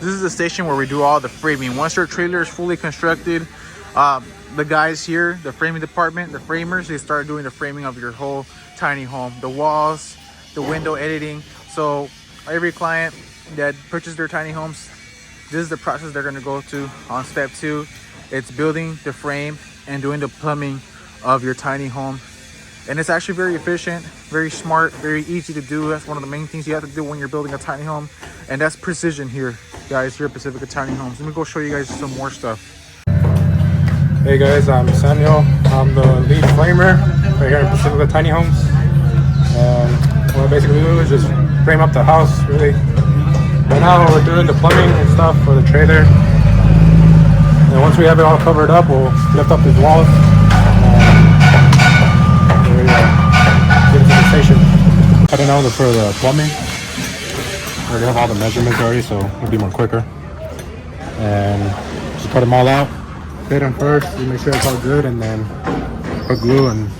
This is the station where we do all the framing. Once your trailer is fully constructed, the guys here, the framing department, the framers, they start doing the framing of your whole tiny home, the walls, the window editing. So every client that purchases their tiny homes, this is the process they're going to go to on step 2. It's building the frame and doing the plumbing of your tiny home. And it's actually very efficient, very smart, very easy to do. That's one of the main things you have to do when you're building a tiny home. And that's precision here, guys, here at Pacifica Tiny Homes. Let me go show you guys some more stuff. Hey guys, I'm Samuel. I'm the lead framer right here in Pacifica Tiny Homes. And what I basically do is just frame up the house, really. Right now we're doing the plumbing and stuff for the trailer. And once we have it all covered up, we'll lift up these walls. Get it to the station. Cutting out for the plumbing. I already have all the measurements already, so it'll be more quicker. And just cut them all out. Fit them first, you make sure it's all good, and then put glue and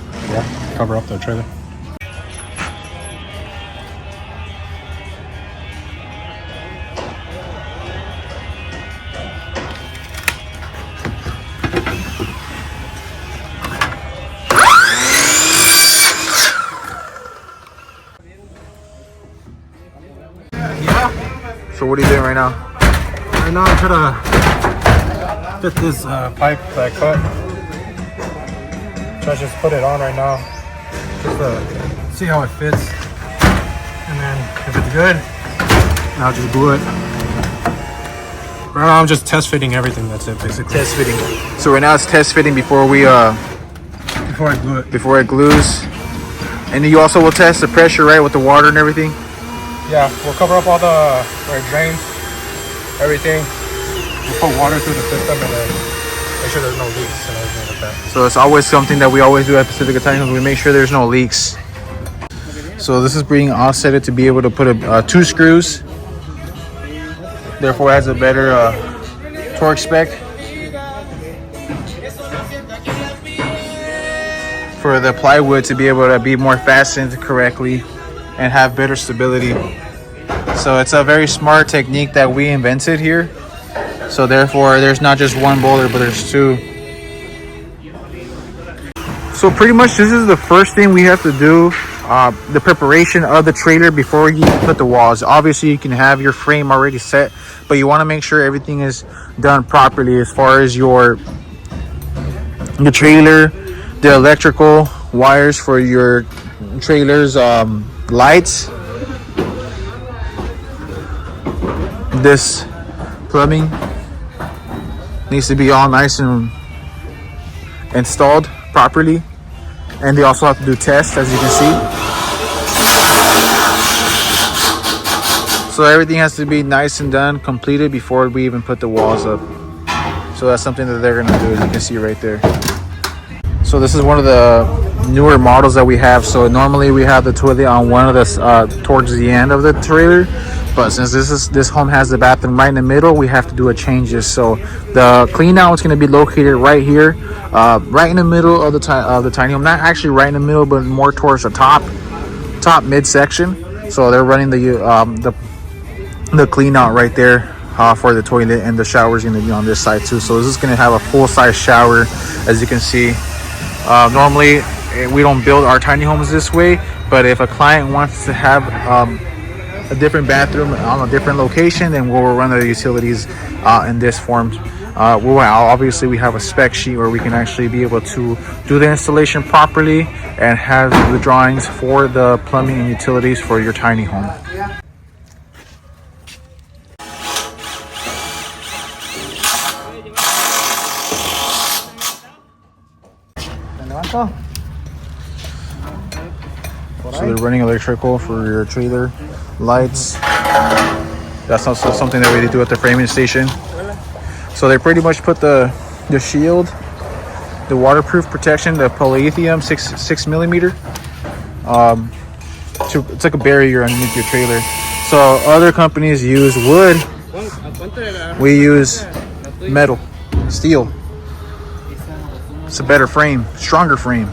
cover up the trailer. So what are you doing right now? Right now I'm trying to fit this pipe that I cut. So I just put it on right now, just to see how it fits. And then if it's good, I'll just glue it. Right now I'm just test fitting everything. That's it, basically. Test fitting. So right now it's test fitting before we before I glue it. before it glues. And you also will test the pressure, right, with the water and everything. Yeah, we'll cover up all the where it drains, everything. We'll put water through the system and then make sure there's no leaks and everything like that. So it's always something that we always do at Pacifica Tiny Homes. We make sure there's no leaks. So this is being offsetted to be able to put 2 screws. Therefore, it has a better torque spec for the plywood to be able to be more fastened correctly and have better stability. So it's a very smart technique that we invented here. So therefore there's not just one boulder, but there's 2. So pretty much this is the first thing we have to do, the preparation of the trailer before you put the walls. Obviously you can have your frame already set, but you want to make sure everything is done properly as far as your trailer, the electrical wires for your trailer's lights, this plumbing needs to be all nice and installed properly, and they also have to do tests, as you can see. So everything has to be nice and done, completed before we even put the walls up. So that's something that they're gonna do, as you can see right there. So this is one of the newer models that we have. So normally we have the toilet on one of the towards the end of the trailer, but since this home has the bathroom right in the middle, we have to do a changes. So the clean out is going to be located right here, right in the middle of the tiny home. Not actually right in the middle, but more towards the top midsection. So they're running the clean out right there for the toilet, and the shower is going to be on this side too. So this is going to have a full size shower, as you can see. Normally we don't build our tiny homes this way, but if a client wants to have a different bathroom on a different location, then we'll run the utilities in this form. Obviously we have a spec sheet where we can actually be able to do the installation properly and have the drawings for the plumbing and utilities for your tiny home. So they're running electrical for your trailer, lights. That's also something that we do at the framing station. So they pretty much put the shield, the waterproof protection, the polyethylene 6 millimeter. It's like a barrier underneath your trailer. So other companies use wood. We use metal, steel. It's a better frame, stronger frame.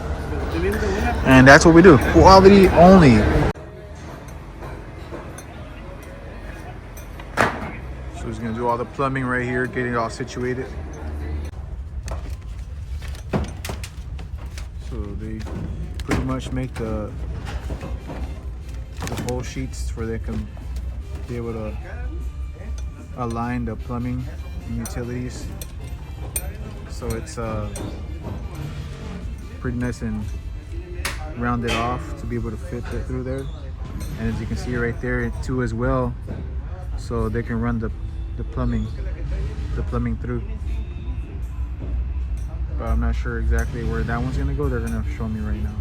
And that's what we do. Quality only. So he's gonna do all the plumbing right here, get it all situated. So they pretty much make the hole sheets where they can be able to align the plumbing and utilities. So it's pretty nice and rounded off to be able to fit it through there. And as you can see right there too as well, so they can run the plumbing through. But I'm not sure exactly where that one's gonna go. They're gonna show me right now.